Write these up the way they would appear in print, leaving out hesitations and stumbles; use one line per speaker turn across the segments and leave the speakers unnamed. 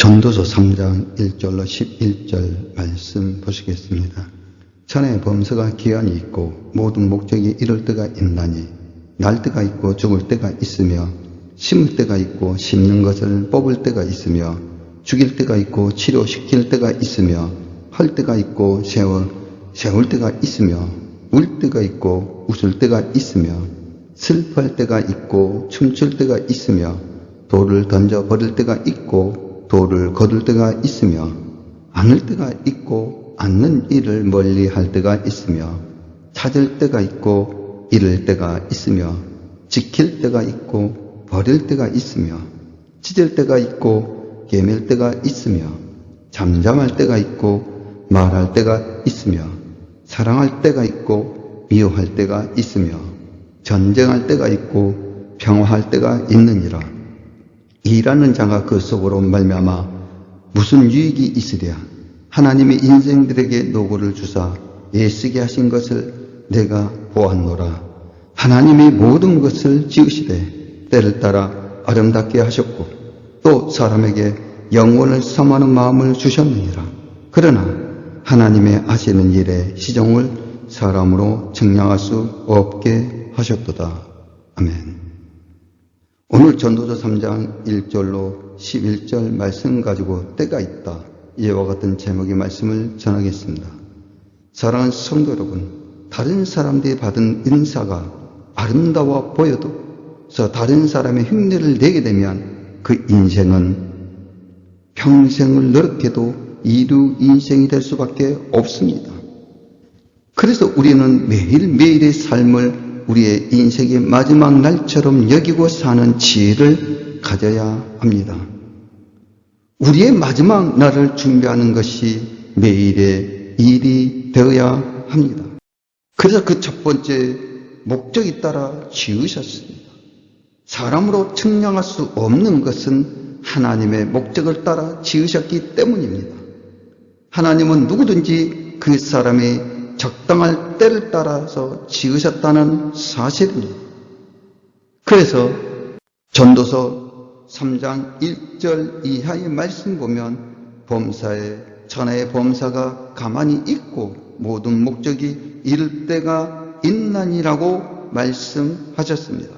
전도서 3장 1절로 11절 말씀 보시겠습니다. 천의 범사가 기한이 있고 모든 목적이 이룰 때가 있나니 날 때가 있고 죽을 때가 있으며 심을 때가 있고 심는 것을 뽑을 때가 있으며 죽일 때가 있고 치료시킬 때가 있으며 할 때가 있고 세울 때가 있으며 울 때가 있고 웃을 때가 있으며 슬퍼할 때가 있고 춤출 때가 있으며 돌을 던져 버릴 때가 있고 돌을 거둘 때가 있으며 않을 때가 있고 않는 일을 멀리 할 때가 있으며 찾을 때가 있고 잃을 때가 있으며 지킬 때가 있고 버릴 때가 있으며 찢을 때가 있고 깨맬 때가 있으며 잠잠할 때가 있고 말할 때가 있으며 사랑할 때가 있고 미워할 때가 있으며 전쟁할 때가 있고 평화할 때가 있느니라. 일하는 자가 그 속으로 말미암아 무슨 유익이 있으랴. 하나님이 인생들에게 노고를 주사 애쓰게 하신 것을 내가 보았노라. 하나님이 모든 것을 지으시되 때를 따라 아름답게 하셨고 또 사람에게 영원을 삼하는 마음을 주셨느니라. 그러나 하나님의 하시는 일의 시종을 사람으로 측량할 수 없게 하셨도다. 아멘. 오늘 전도서 3장 1절로 11절 말씀 가지고 때가 있다. 이와 같은 제목의 말씀을 전하겠습니다. 사랑하는 성도 여러분, 다른 사람들이 받은 인사가 아름다워 보여도 다른 사람의 흉내를 내게 되면 그 인생은 평생을 노력해도 이루 인생이 될 수밖에 없습니다. 그래서 우리는 매일매일의 삶을 우리의 인생의 마지막 날처럼 여기고 사는 지혜를 가져야 합니다. 우리의 마지막 날을 준비하는 것이 매일의 일이 되어야 합니다. 그래서 그 첫 번째 목적에 따라 지으셨습니다. 사람으로 측량할 수 없는 것은 하나님의 목적을 따라 지으셨기 때문입니다. 하나님은 누구든지 그 사람의 적당할 때를 따라서 지으셨다는 사실입니다. 그래서 전도서 3장 1절 이하의 말씀 보면 천하의 범사가 가만히 있고 모든 목적이 이룰 때가 있나니라고 말씀하셨습니다.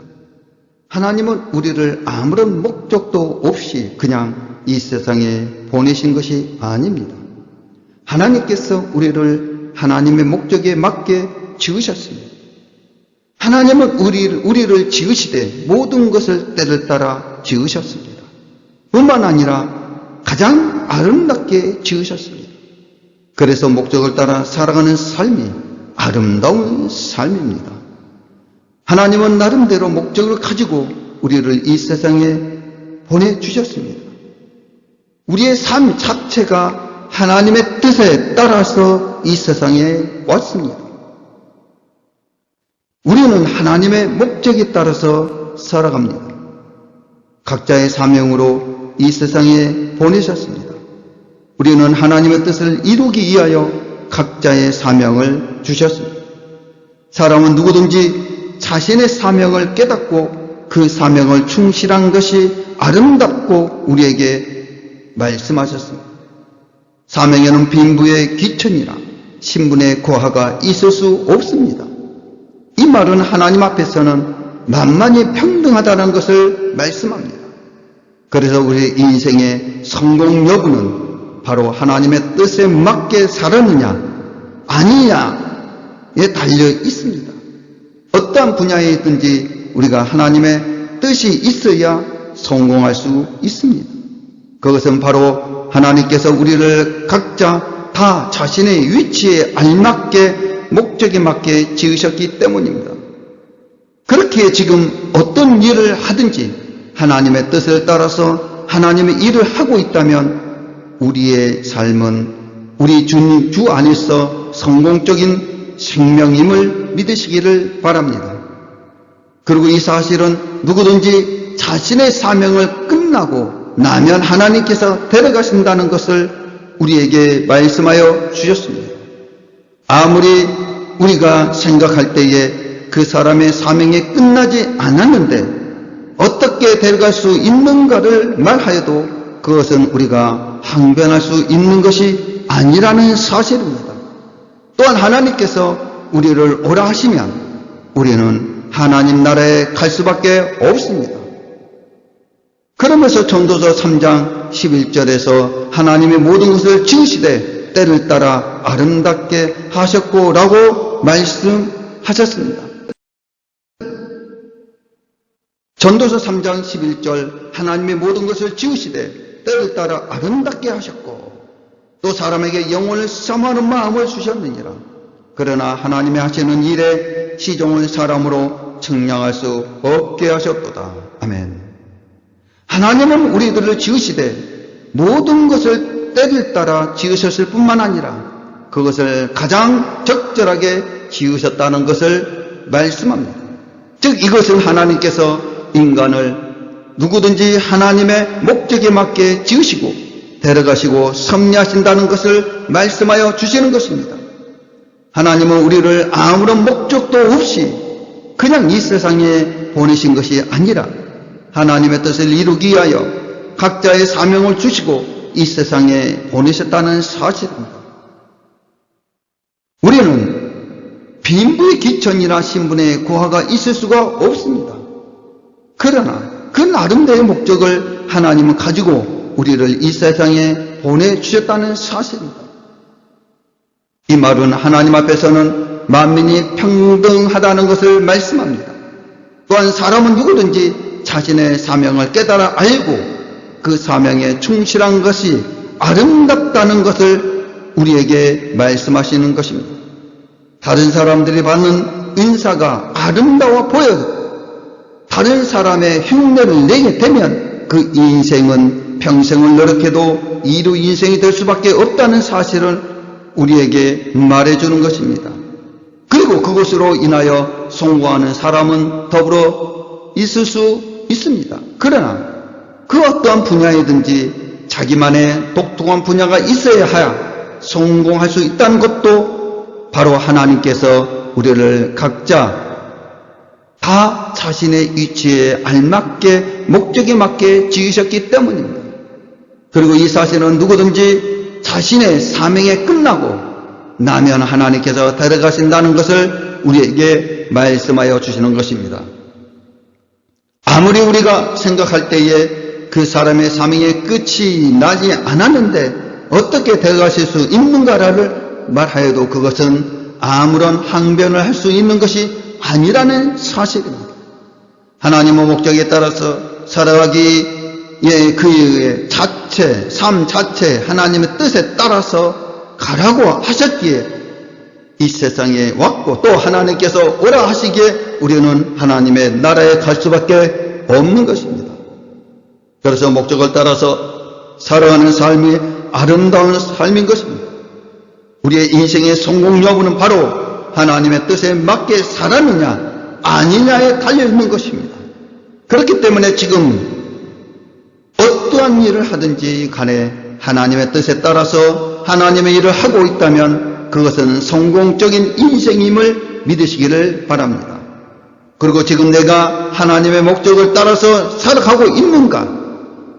하나님은 우리를 아무런 목적도 없이 그냥 이 세상에 보내신 것이 아닙니다. 하나님께서 우리를 하나님의 목적에 맞게 지으셨습니다. 하나님은 우리를 지으시되 모든 것을 때를 따라 지으셨습니다. 뿐만 아니라 가장 아름답게 지으셨습니다. 그래서 목적을 따라 살아가는 삶이 아름다운 삶입니다. 하나님은 나름대로 목적을 가지고 우리를 이 세상에 보내주셨습니다. 우리의 삶 자체가 하나님의 뜻에 따라서 이 세상에 왔습니다. 우리는 하나님의 목적에 따라서 살아갑니다. 각자의 사명으로 이 세상에 보내셨습니다. 우리는 하나님의 뜻을 이루기 위하여 각자의 사명을 주셨습니다. 사람은 누구든지 자신의 사명을 깨닫고 그 사명을 충실한 것이 아름답고 우리에게 말씀하셨습니다. 사명에는 빈부의 귀천이라 신분의 고하가 있을 수 없습니다. 이 말은 하나님 앞에서는 만만히 평등하다는 것을 말씀합니다. 그래서 우리의 인생의 성공 여부는 바로 하나님의 뜻에 맞게 살았느냐 아니냐에 달려 있습니다. 어떠한 분야에 있든지 우리가 하나님의 뜻이 있어야 성공할 수 있습니다. 그것은 바로 하나님께서 우리를 각자 다 자신의 위치에 알맞게 목적에 맞게 지으셨기 때문입니다. 그렇게 지금 어떤 일을 하든지 하나님의 뜻을 따라서 하나님의 일을 하고 있다면 우리의 삶은 우리 주 안에서 성공적인 생명임을 믿으시기를 바랍니다. 그리고 이 사실은 누구든지 자신의 사명을 끝나고 나면 하나님께서 데려가신다는 것을 우리에게 말씀하여 주셨습니다. 아무리 우리가 생각할 때에 그 사람의 사명이 끝나지 않았는데 어떻게 데려갈 수 있는가를 말하여도 그것은 우리가 항변할 수 있는 것이 아니라는 사실입니다. 또한 하나님께서 우리를 오라 하시면 우리는 하나님 나라에 갈 수밖에 없습니다. 그러면서 전도서 3장 11절에서 하나님의 모든 것을 지으시되 때를 따라 아름답게 하셨고 라고 말씀하셨습니다. 전도서 3장 11절 하나님의 모든 것을 지으시되 때를 따라 아름답게 하셨고 또 사람에게 영혼을 사모하는 마음을 주셨느니라. 그러나 하나님이 하시는 일에 시종을 사람으로 측량할 수 없게 하셨도다. 아멘. 하나님은 우리들을 지으시되 모든 것을 때를 따라 지으셨을 뿐만 아니라 그것을 가장 적절하게 지으셨다는 것을 말씀합니다. 즉 이것은 하나님께서 인간을 누구든지 하나님의 목적에 맞게 지으시고 데려가시고 섭리하신다는 것을 말씀하여 주시는 것입니다. 하나님은 우리를 아무런 목적도 없이 그냥 이 세상에 보내신 것이 아니라 하나님의 뜻을 이루기 위하여 각자의 사명을 주시고 이 세상에 보내셨다는 사실입니다. 우리는 빈부의 기천이나 신분의 고하가 있을 수가 없습니다. 그러나 그 나름대로의 목적을 하나님은 가지고 우리를 이 세상에 보내주셨다는 사실입니다. 이 말은 하나님 앞에서는 만민이 평등하다는 것을 말씀합니다. 또한 사람은 누구든지 자신의 사명을 깨달아 알고 그 사명에 충실한 것이 아름답다는 것을 우리에게 말씀하시는 것입니다. 다른 사람들이 받는 인사가 아름다워 보여도 다른 사람의 흉내를 내게 되면 그 인생은 평생을 노력해도 이루 인생이 될 수밖에 없다는 사실을 우리에게 말해주는 것입니다. 그리고 그것으로 인하여 성공하는 사람은 더불어 있을 수 있습니다. 그러나 그 어떠한 분야이든지 자기만의 독특한 분야가 있어야 성공할 수 있다는 것도 바로 하나님께서 우리를 각자 다 자신의 위치에 알맞게 목적에 맞게 지으셨기 때문입니다. 그리고 이 사실은 누구든지 자신의 사명에 끝나고 나면 하나님께서 데려가신다는 것을 우리에게 말씀하여 주시는 것입니다. 아무리 우리가 생각할 때에 그 사람의 사명의 끝이 나지 않았는데 어떻게 데려가실 수 있는가를 말하여도 그것은 아무런 항변을 할 수 있는 것이 아니라는 사실입니다. 하나님의 목적에 따라서 살아가기에 그의 자체, 삶 자체 하나님의 뜻에 따라서 가라고 하셨기에 이 세상에 왔고 또 하나님께서 오라 하시기에 우리는 하나님의 나라에 갈 수밖에 없는 것입니다. 그래서 목적을 따라서 살아가는 삶이 아름다운 삶인 것입니다. 우리의 인생의 성공 여부는 바로 하나님의 뜻에 맞게 살았느냐 아니냐에 달려있는 것입니다. 그렇기 때문에 지금 어떠한 일을 하든지 간에 하나님의 뜻에 따라서 하나님의 일을 하고 있다면 그것은 성공적인 인생임을 믿으시기를 바랍니다. 그리고 지금 내가 하나님의 목적을 따라서 살아가고 있는가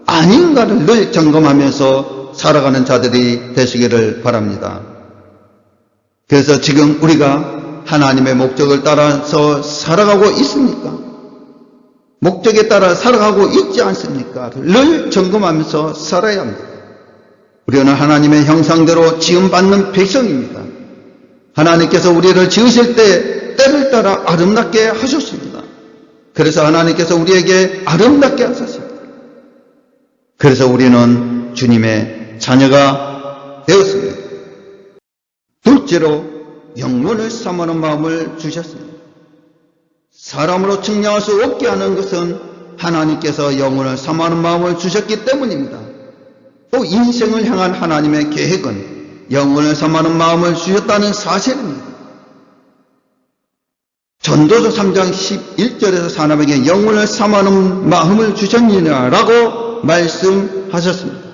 아닌가를 늘 점검하면서 살아가는 자들이 되시기를 바랍니다. 그래서 지금 우리가 하나님의 목적을 따라서 살아가고 있습니까? 목적에 따라 살아가고 있지 않습니까? 늘 점검하면서 살아야 합니다. 우리는 하나님의 형상대로 지음받는 백성입니다. 하나님께서 우리를 지으실 때 때를 따라 아름답게 하셨습니다. 그래서 하나님께서 우리에게 아름답게 하셨습니다. 그래서 우리는 주님의 자녀가 되었습니다. 둘째로 영혼을 사모하는 마음을 주셨습니다. 사람으로 측량할 수 없게 하는 것은 하나님께서 영혼을 사모하는 마음을 주셨기 때문입니다. 또 인생을 향한 하나님의 계획은 영혼을 사모하는 마음을 주셨다는 사실입니다. 전도서 3장 11절에서 사람에게 영혼을 사모하는 마음을 주셨느냐라고 말씀하셨습니다.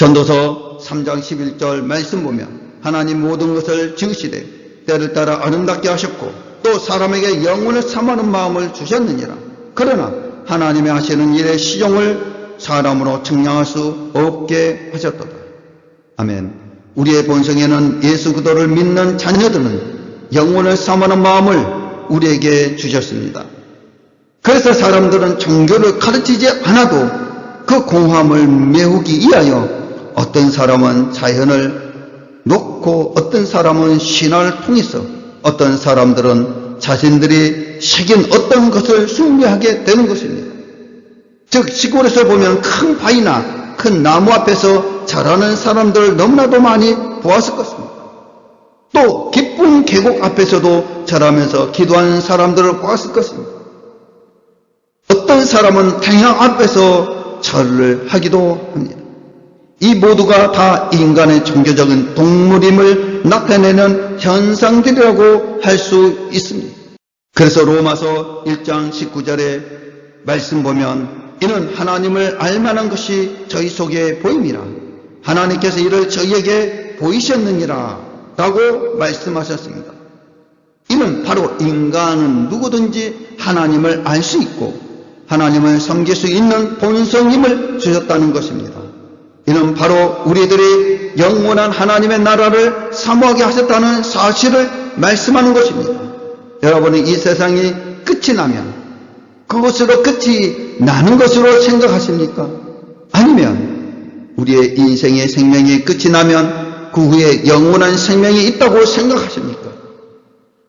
전도서 3장 11절 말씀 보면 하나님 모든 것을 지으시되 때를 따라 아름답게 하셨고 또 사람에게 영혼을 사모하는 마음을 주셨느니라. 그러나 하나님이 하시는 일에 시종을 사람으로 측량할 수 없게 하셨도다. 아멘. 우리의 본성에는 예수 그리스도를 믿는 자녀들은 영혼을 사모하는 마음을 우리에게 주셨습니다. 그래서 사람들은 종교를 가르치지 않아도 그 공허함을 메우기 위하여 어떤 사람은 자연을 놓고 어떤 사람은 신화를 통해서 어떤 사람들은 자신들이 새긴 어떤 것을 숭배하게 되는 것입니다. 즉 시골에서 보면 큰 바위나 큰 나무 앞에서 자라는 사람들을 너무나도 많이 보았을 것입니다. 또 깊은 계곡 앞에서도 자라면서 기도하는 사람들을 보았을 것입니다. 어떤 사람은 태양 앞에서 절을 하기도 합니다. 이 모두가 다 인간의 종교적인 동물임을 나타내는 현상들이라고 할 수 있습니다. 그래서 로마서 1장 19절에 말씀 보면 이는 하나님을 알만한 것이 저희 속에 보임이라 하나님께서 이를 저희에게 보이셨느니라 라고 말씀하셨습니다. 이는 바로 인간은 누구든지 하나님을 알 수 있고 하나님을 섬길 수 있는 본성임을 주셨다는 것입니다. 이는 바로 우리들이 영원한 하나님의 나라를 사모하게 하셨다는 사실을 말씀하는 것입니다. 여러분은 이 세상이 끝이 나면 그것으로 끝이 나는 것으로 생각하십니까? 아니면 우리의 인생의 생명이 끝이 나면 그 후에 영원한 생명이 있다고 생각하십니까?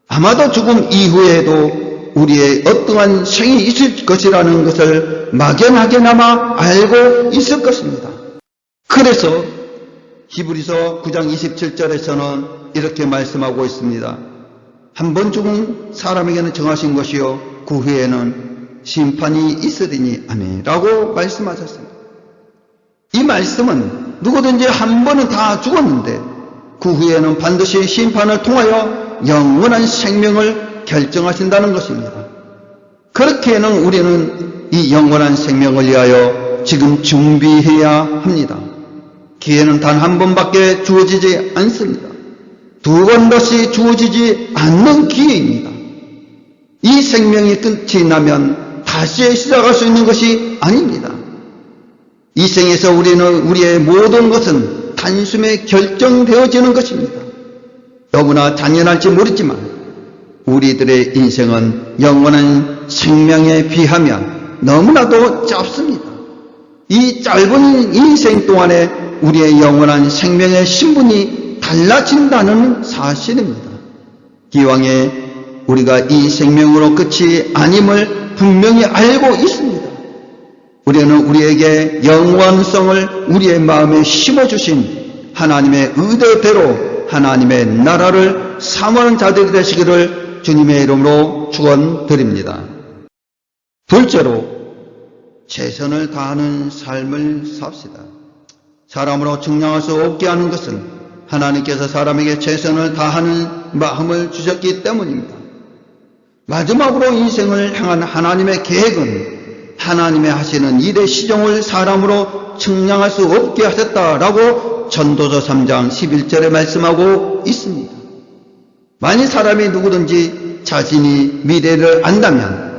아마도 죽음 이후에도 우리의 어떠한 생이 있을 것이라는 것을 막연하게나마 알고 있을 것입니다. 그래서 히브리서 9장 27절에서는 이렇게 말씀하고 있습니다. 한 번 죽은 사람에게는 정하신 것이요 그 후에는 심판이 있으리니 아멘 라고 말씀하셨습니다. 이 말씀은 누구든지 한 번은 다 죽었는데 그 후에는 반드시 심판을 통하여 영원한 생명을 결정하신다는 것입니다. 그렇게는 우리는 이 영원한 생명을 위하여 지금 준비해야 합니다. 기회는 단 한 번밖에 주어지지 않습니다. 두 번 다시 주어지지 않는 기회입니다. 이 생명이 끝이 나면 다시 시작할 수 있는 것이 아닙니다. 이 생에서 우리는 우리의 모든 것은 단숨에 결정되어지는 것입니다. 너무나 잔인할지 모르지만 우리들의 인생은 영원한 생명에 비하면 너무나도 짧습니다. 이 짧은 인생 동안에 우리의 영원한 생명의 신분이 달라진다는 사실입니다. 기왕에 우리가 이 생명으로 끝이 아님을 분명히 알고 있습니다. 우리는 우리에게 영원성을 우리의 마음에 심어주신 하나님의 의도대로 하나님의 나라를 사모하는 자들이 되시기를 주님의 이름으로 축원드립니다. 둘째로 최선을 다하는 삶을 삽시다. 사람으로 측량할 수 없게 하는 것은 하나님께서 사람에게 최선을 다하는 마음을 주셨기 때문입니다. 마지막으로 인생을 향한 하나님의 계획은 하나님의 하시는 일의 시종을 사람으로 측량할 수 없게 하셨다라고 전도서 3장 11절에 말씀하고 있습니다. 만일 사람이 누구든지 자신이 미래를 안다면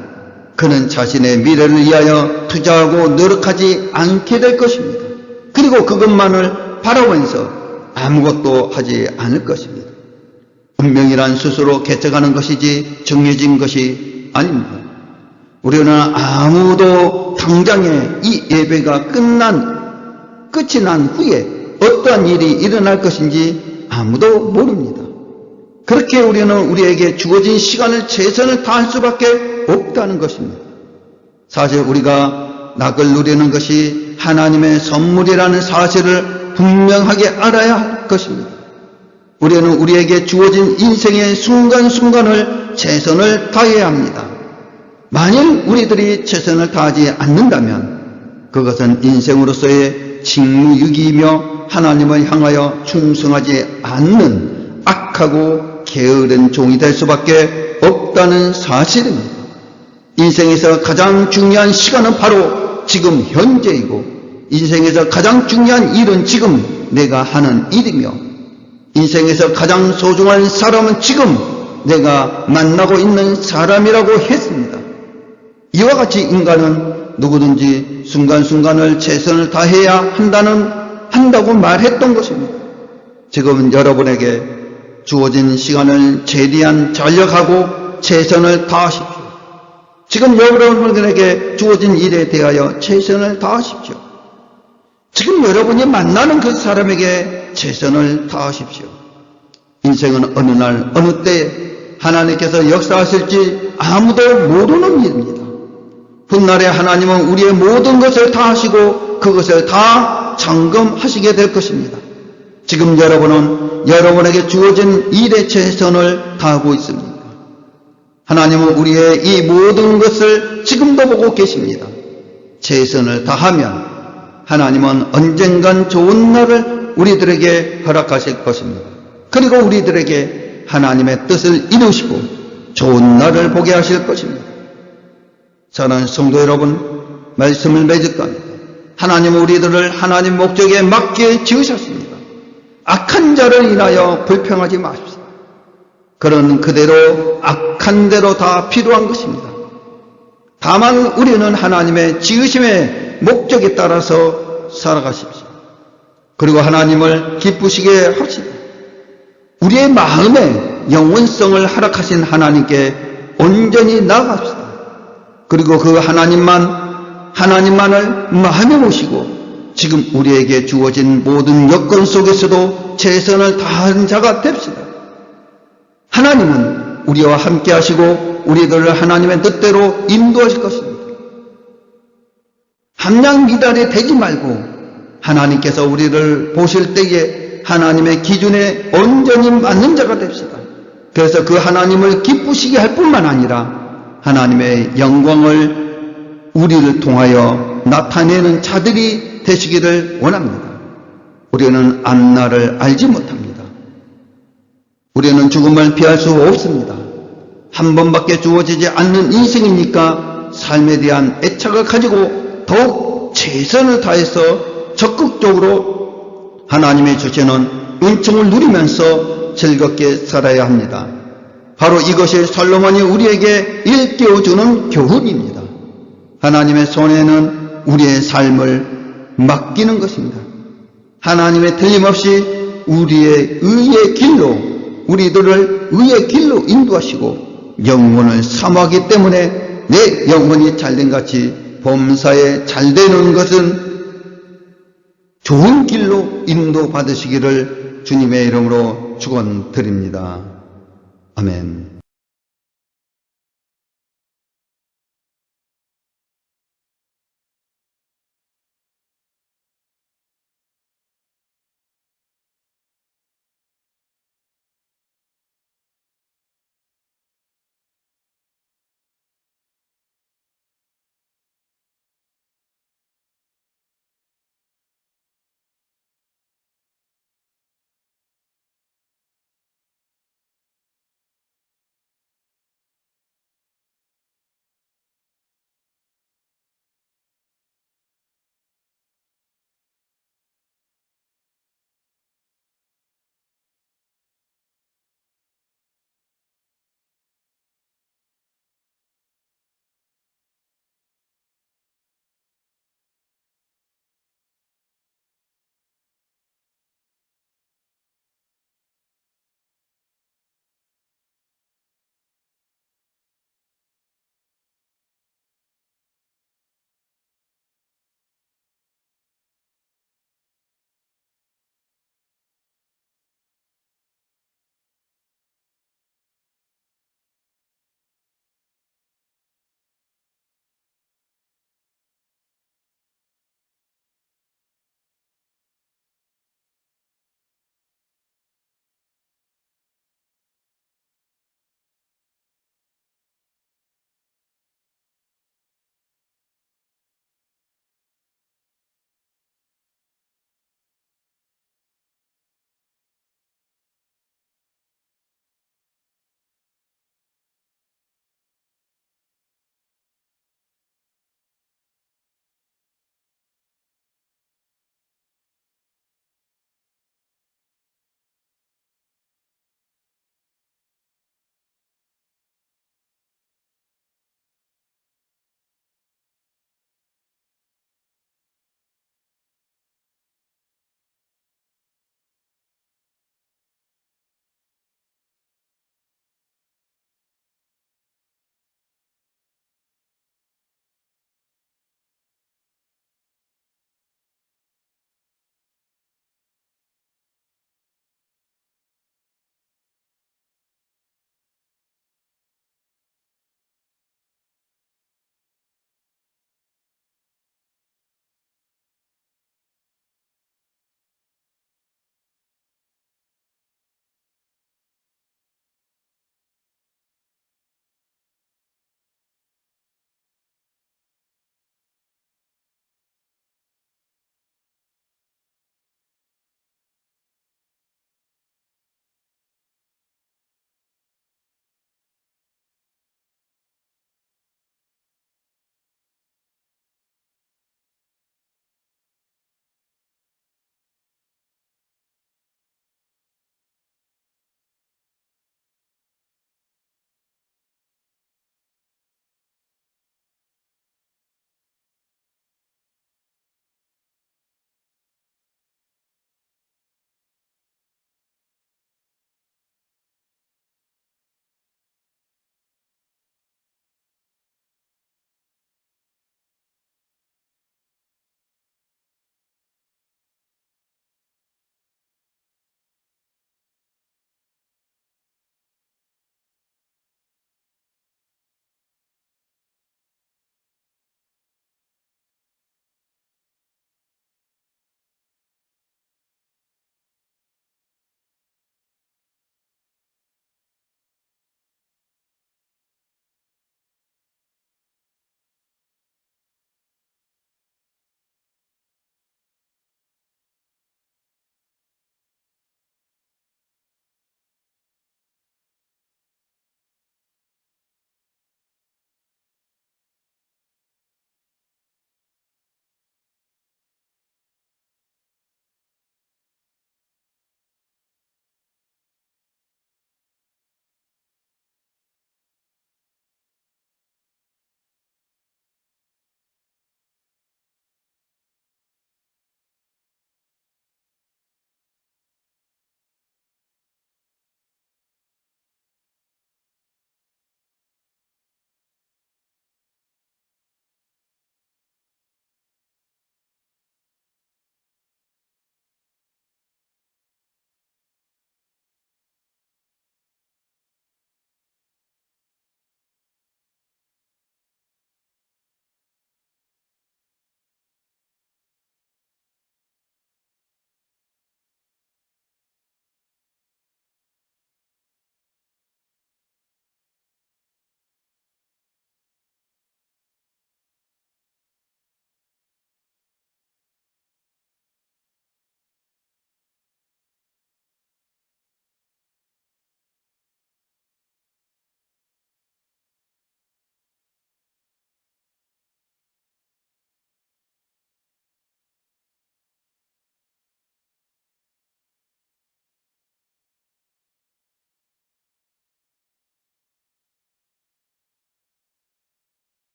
그는 자신의 미래를 위하여 투자하고 노력하지 않게 될 것입니다. 그리고 그것만을 바라보면서 아무것도 하지 않을 것입니다. 운명이란 스스로 개척하는 것이지 정해진 것이 아닙니다. 우리는 아무도 당장에 이 예배가 끝이 난 후에 어떠한 일이 일어날 것인지 아무도 모릅니다. 그렇게 우리는 우리에게 주어진 시간을 최선을 다할 수밖에 없다는 것입니다. 사실 우리가 낙을 누리는 것이 하나님의 선물이라는 사실을 분명하게 알아야 할 것입니다. 우리는 우리에게 주어진 인생의 순간순간을 최선을 다해야 합니다. 만일 우리들이 최선을 다하지 않는다면 그것은 인생으로서의 직무유기이며 하나님을 향하여 충성하지 않는 악하고 게으른 종이 될 수밖에 없다는 사실입니다. 인생에서 가장 중요한 시간은 바로 지금 현재이고 인생에서 가장 중요한 일은 지금 내가 하는 일이며 인생에서 가장 소중한 사람은 지금 내가 만나고 있는 사람이라고 했습니다. 이와 같이 인간은 누구든지 순간순간을 최선을 다해야 한다고 말했던 것입니다. 지금 여러분에게 주어진 시간을 최대한 전력하고 최선을 다하십시오. 지금 여러분에게 주어진 일에 대하여 최선을 다하십시오. 지금 여러분이 만나는 그 사람에게 최선을 다하십시오. 인생은 어느 날 어느 때에 하나님께서 역사하실지 아무도 모르는 일입니다. 훗날에 하나님은 우리의 모든 것을 다 하시고 그것을 다 점검하시게 될 것입니다. 지금 여러분은 여러분에게 주어진 일에 최선을 다하고 있습니다. 하나님은 우리의 이 모든 것을 지금도 보고 계십니다. 최선을 다하면 하나님은 언젠간 좋은 날을 우리들에게 허락하실 것입니다. 그리고 우리들에게 하나님의 뜻을 이루시고 좋은 날을 보게 하실 것입니다. 사랑하는 성도 여러분, 말씀을 맺을까요? 하나님은 우리들을 하나님 목적에 맞게 지으셨습니다. 악한 자를 인하여 불평하지 마십시오. 그런 그대로 악한 대로 다 필요한 것입니다. 다만 우리는 하나님의 지으심의 목적에 따라서 살아가십시오. 그리고 하나님을 기쁘시게 합시다. 우리의 마음에 영원성을 허락하신 하나님께 온전히 나아갑시다. 그리고 그 하나님만을 마음에 모시고 지금 우리에게 주어진 모든 여건 속에서도 최선을 다하는 자가 됩시다. 하나님은 우리와 함께 하시고 우리들을 하나님의 뜻대로 인도하실 것입니다. 함량 미달이 되지 말고 하나님께서 우리를 보실 때에 하나님의 기준에 온전히 맞는 자가 됩시다. 그래서 그 하나님을 기쁘시게 할 뿐만 아니라 하나님의 영광을 우리를 통하여 나타내는 자들이 되시기를 원합니다. 우리는 앞날을 알지 못합니다. 우리는 죽음을 피할 수 없습니다. 한 번밖에 주어지지 않는 인생이니까 삶에 대한 애착을 가지고 더욱 최선을 다해서 적극적으로 하나님이 주시는 은총을 누리면서 즐겁게 살아야 합니다. 바로 이것이 솔로몬이 우리에게 일깨워주는 교훈입니다. 하나님의 손에는 우리의 삶을 맡기는 것입니다. 하나님의 틀림없이 우리의 의의 길로, 우리들을 의의 길로 인도하시고 영혼을 사모하기 때문에 내 영혼이 잘된 같이 범사에 잘되는 것은 좋은 길로 인도받으시기를 주님의 이름으로 축원드립니다. 아멘.